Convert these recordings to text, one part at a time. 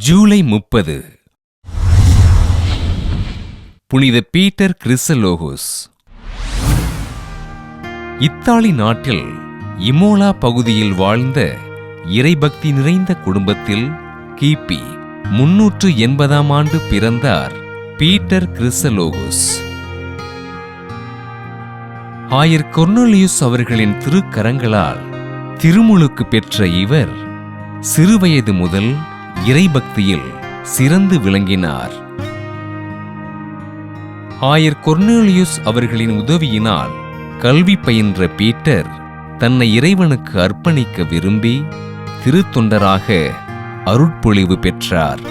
ஜூலை 30. புனித Peter கிறிசலோகோஸ். Italy நாட்டில் Imola பகுதியில் வாழ்ந்த இறைபக்தி நிறைந்த குடும்பத்தில் கிபி 380ஆம் ஆண்டு பிறந்தார் பீட்டர் கிறிசலோகோஸ். ஆயர் கொர்னேலியுஸ் அவர்களின் திருக்கரங்களால் திருமுழுக்கு பெற்ற இவர் சிறுவயது முதல் இறைபக்தியில் சிறந்து விளங்கினார். ஆயர் கொர்னேலியுஸ் அவர்களின் உதவியினால் கல்வி பயின்ற பீட்டர் தன்னை இறைவனுக்கு அர்ப்பணிக்க விரும்பி திருத்தொண்டராக அருட்பொழிவு பெற்றார்.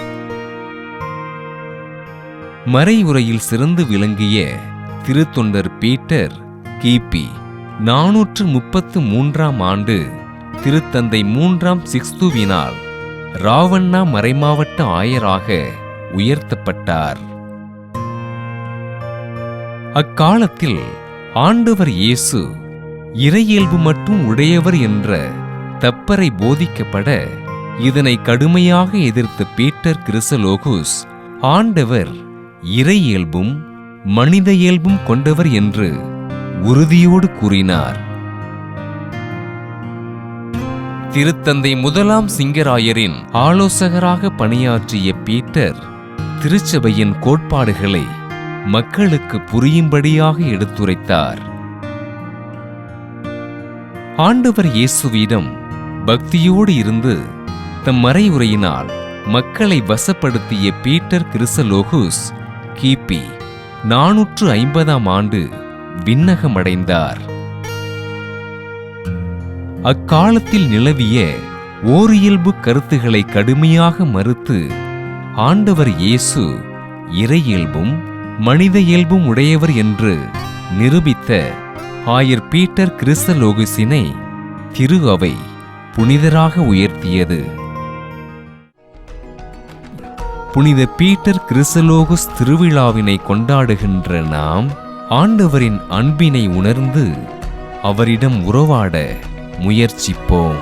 மறையுறையில் சிறந்து விளங்கிய திருத்தொண்டர் பீட்டர் கிபி 433ஆம் ஆண்டு திருத்தந்தை 3ஆம் சிக்ஸ்துவினால் ராவண்ணா மறைமாவட்ட ஆயராக உயர்த்தப்பட்டார். அக்காலத்தில் ஆண்டவர் இயேசு இறையியல்பு மட்டும் உடையவர் என்ற தப்பறை போதிக்கப்பட இதனை கடுமையாக எதிர்த்த பீட்டர் கிறிசலோகோஸ் ஆண்டவர் இறையியல்பும் மனித இயல்பும் கொண்டவர் என்று உறுதியோடு கூறினார். திருத்தந்தை 1ஆம் சிங்கராயரின் ஆலோசகராக பணியாற்றிய பீட்டர் திருச்சபையின் கோட்பாடுகளை மக்களுக்கு புரியும்படியாக எடுத்துரைத்தார். ஆண்டவர் இயேசுவிடம் பக்தியோடு இருந்து தம் மறையுறையினால் மக்களை வசப்படுத்திய பீட்டர் கிறிசலோகோஸ் கிபி 450ஆம் ஆண்டு விண்ணகமடைந்தார். அக்காலத்தில் நிலவிய ஓரியல்பு கருத்துக்களை கடுமையாக மறுத்து ஆண்டவர் இயேசு இறையியல்பும் மனித இயல்பும் உடையவர் என்று நிரூபித்த ஆயர் பீட்டர் கிறிசலோகோஸினை திரு அவை புனிதராக உயர்த்தியது. புனித பீட்டர் கிறிசலோகோஸ் திருவிழாவினை கொண்டாடுகின்ற நாம் ஆண்டவரின் அன்பினை உணர்ந்து அவரிடம் உறவாட முயற்சிப்போம்.